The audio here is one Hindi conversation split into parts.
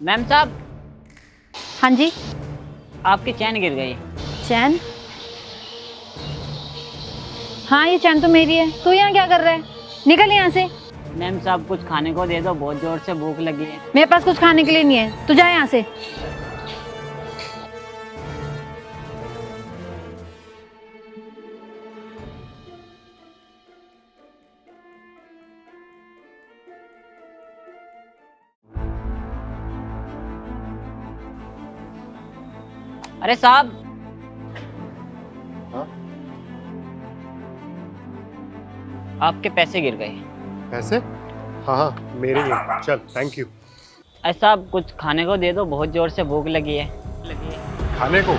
मैम साहब, हाँ जी। आपकी चैन गिर गई। चैन? हाँ, ये चैन तो मेरी है। तू यहाँ क्या कर रहा है? निकल यहाँ से। मैम साहब, कुछ खाने को दे दो, बहुत जोर से भूख लगी है। मेरे पास कुछ खाने के लिए नहीं है, तू जा यहाँ से। अरे साहब, हाँ? आपके पैसे गिर गए। पैसे? हाँ हाँ, मेरे ही हैं। चल, थैंक यू। अरे साहब, कुछ खाने को दे दो, बहुत जोर से भूख लगी है। खाने को?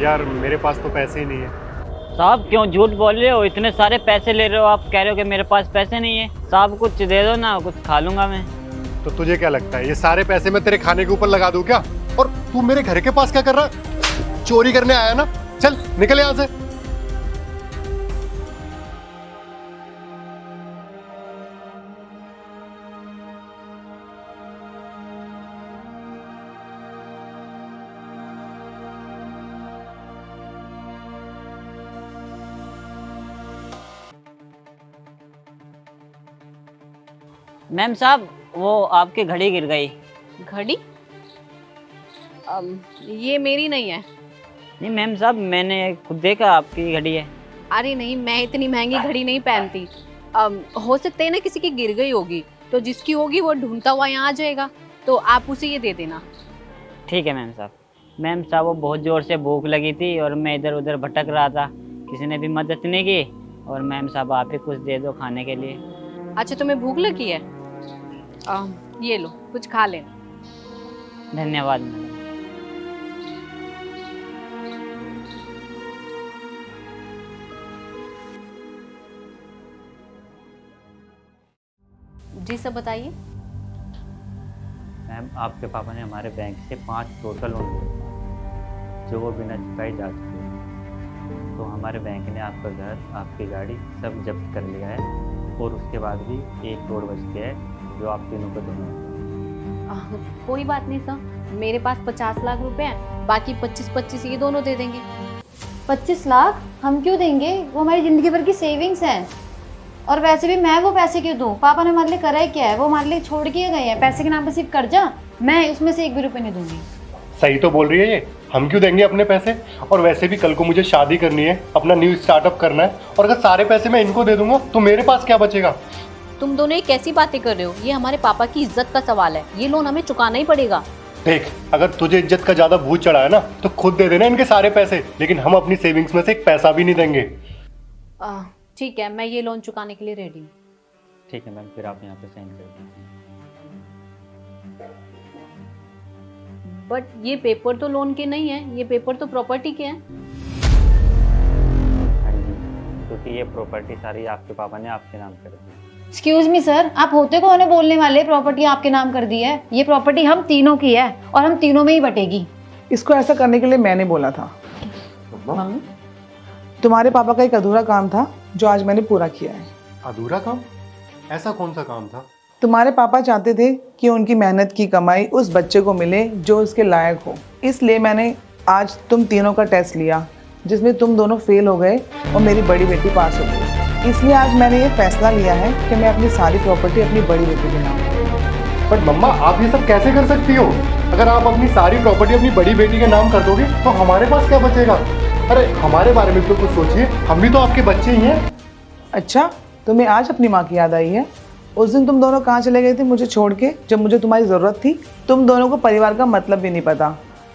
यार मेरे पास तो पैसे ही नहीं है। साहब क्यों झूठ बोल रहे हो? इतने सारे पैसे ले रहे हो, आप कह रहे हो कि मेरे पास पैसे नहीं है। साहब कुछ दे दो ना, कुछ खा लूंगा मैं। तो तुझे क्या लगता है ये सारे पैसे मैं तेरे खाने के ऊपर लगा दूं क्या? और तू मेरे घर के पास क्या कर रहा है? चोरी करने आया ना? चल निकल यहाँ से। मैम साहब, वो आपकी घड़ी गिर गई। घड़ी? ये मेरी नहीं है। नहीं मैम साहब, मैंने खुद देखा आपकी घड़ी है। अरे नहीं, मैं इतनी महंगी घड़ी नहीं पहनती। हो सकता है ना किसी की गिर गई होगी, तो जिसकी होगी वो ढूंढता हुआ यहाँ आ जाएगा, तो आप उसे ये दे देना। ठीक है मैम साहब। मैम साहब, वो बहुत ज़ोर से भूख लगी थी और मैं इधर उधर भटक रहा था, किसी ने भी मदद नहीं की। और मैम साहब, आप ही कुछ दे दो खाने के लिए। अच्छा, तुम्हें भूख लगी है? ये लो, कुछ खा लेना। धन्यवाद मैडम। जी सब बताइए। मैम, आपके पापा ने हमारे बैंक से 5 करोड़ का लोन लिया, जो वो बिना चुकाए जा चुके हैं। तो हमारे बैंक ने आपका घर, आपकी गाड़ी सब जब्त कर लिया है, और उसके बाद भी 1 करोड़ बच गया है, जो आप तीनों को देना है। कोई बात नहीं सर, मेरे पास 50 लाख रुपए हैं, बाकी 25-25 ये दोनों दे देंगे। 25 लाख हम क्यों देंगे? वो हमारी जिंदगी भर की सेविंग्स हैं। और वैसे भी मैं वो पैसे क्यों दूं? पापा ने हमारे लिए करा ही क्या है? वो हमारे लिए छोड़ के गए हैं। पैसे के नाम पे सिर्फ कर्जा। मैं उसमें से 1 भी रुपए नहीं दूंगी। सही तो बोल रही है ये। हम क्यों देंगे अपने पैसे? और वैसे भी कल को मुझे शादी करनी है, अपना न्यू स्टार्टअप करना है, और अगर सारे पैसे मैं इनको दे दूंगा तो मेरे पास क्या बचेगा? तुम दोनों ये कैसी बातें कर रहे हो? ये हमारे पापा की इज्जत का सवाल है, ये लोन हमें चुकाना ही पड़ेगा। देख, अगर तुझे इज्जत का ज्यादा भूत चढ़ा है ना, तो खुद दे देना इनके सारे पैसे, लेकिन हम अपनी सेविंग्स में से एक पैसा भी नहीं देंगे। ठीक है, मैं ये लोन चुकाने के लिए रेडी हूँ। ठीक है मैम, फिर आप यहाँ पे साइन कर दीजिए। बट ये पेपर तो लोन के नहीं है, ये पेपर तो प्रॉपर्टी के हैं। हाँ जी, क्योंकि ये प्रॉपर्टी सारी आपके पापा ने आपके नाम कर दी। एक्सक्यूज मी सर, आप होते कौन है बोलने वाले? प्रॉपर्टी आपके नाम कर दी है। ये प्रॉपर्टी हम तीनों की है और हम तीनों में ही बटेगी। इसको ऐसा करने के लिए मैंने बोला था। मम्मी, तुम्हारे पापा का एक अधूरा काम था जो आज मैंने पूरा किया है। अधूरा काम? ऐसा कौन सा काम था? तुम्हारे पापा चाहते थे कि उनकी मेहनत की कमाई उस बच्चे को मिले जो उसके लायक हो, इसलिए मैंने आज तुम तीनों का टेस्ट लिया, जिसमें तुम दोनों फेल हो गए और मेरी बड़ी बेटी पास हो गई। इसलिए आज मैंने ये फैसला लिया है कि मैं अपनी सारी प्रॉपर्टी अपनी बड़ी बेटी के नाम करूँ। बट मम्मा, आप ये सब कैसे कर सकती हो? अगर आप अपनी सारी प्रॉपर्टी अपनी बड़ी बेटी के नाम कर दोगे तो हमारे पास क्या बचेगा? अरे हमारे बारे में तो कुछ सोचिए, हम भी तो आपके बच्चे ही हैं। अच्छा, तुम्हें आज अपनी माँ की याद आई है? उस दिन तुम दोनों कहाँ चले गए थे मुझे छोड़ के, जब मुझे तुम्हारी ज़रूरत थी? तुम दोनों को परिवार का मतलब भी नहीं पता।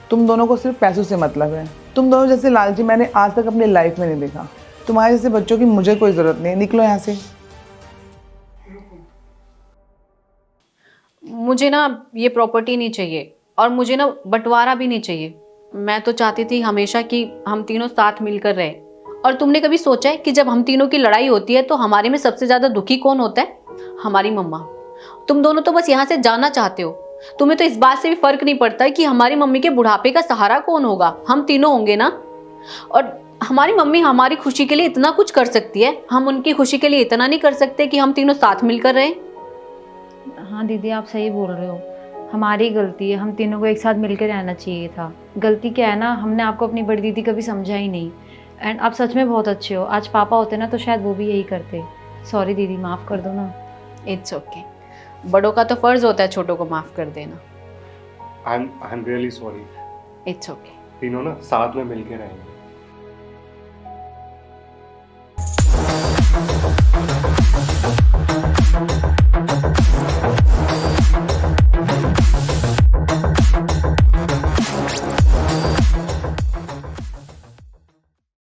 तुम दोनों को सिर्फ पैसों से मतलब है। तुम दोनों जैसे लालची मैंने आज तक अपनी लाइफ में नहीं देखा। तुम्हारे जैसे बच्चों की मुझे कोई ज़रूरत नहीं है। निकलो यहाँ से। मुझे ना ये प्रॉपर्टी नहीं चाहिए, और मुझे ना बंटवारा भी नहीं चाहिए। मैं तो चाहती थी हमेशा कि हम तीनों साथ मिलकर रहे। और तुमने कभी सोचा है कि जब हम तीनों की लड़ाई होती है तो हमारे में सबसे ज़्यादा दुखी कौन होता है? हमारी मम्मा। तुम दोनों तो बस यहाँ से जाना चाहते हो। तुम्हें तो इस बात से भी फर्क नहीं पड़ता कि हमारी मम्मी के बुढ़ापे का सहारा कौन होगा? हम तीनों होंगे ना। और हमारी मम्मी हमारी खुशी के लिए इतना कुछ कर सकती है, हम उनकी खुशी के लिए इतना नहीं कर सकते कि हम तीनों साथ मिलकर रहें? हाँ दीदी, आप सही बोल रहे हो। हमारी गलती है, हम तीनों को एक साथ मिलकर रहना चाहिए था। गलती क्या है ना, हमने आपको अपनी बड़ी दीदी कभी समझा ही नहीं। एंड आप सच में बहुत अच्छे हो, आज पापा होते ना तो शायद वो भी यही करते। सॉरी दीदी, माफ़ कर दो ना। इट्स ओके, बड़ों का तो फर्ज होता है छोटों को माफ कर देना। I am really sorry. It's okay. तीनों ना साथ में मिलके रहेंगे।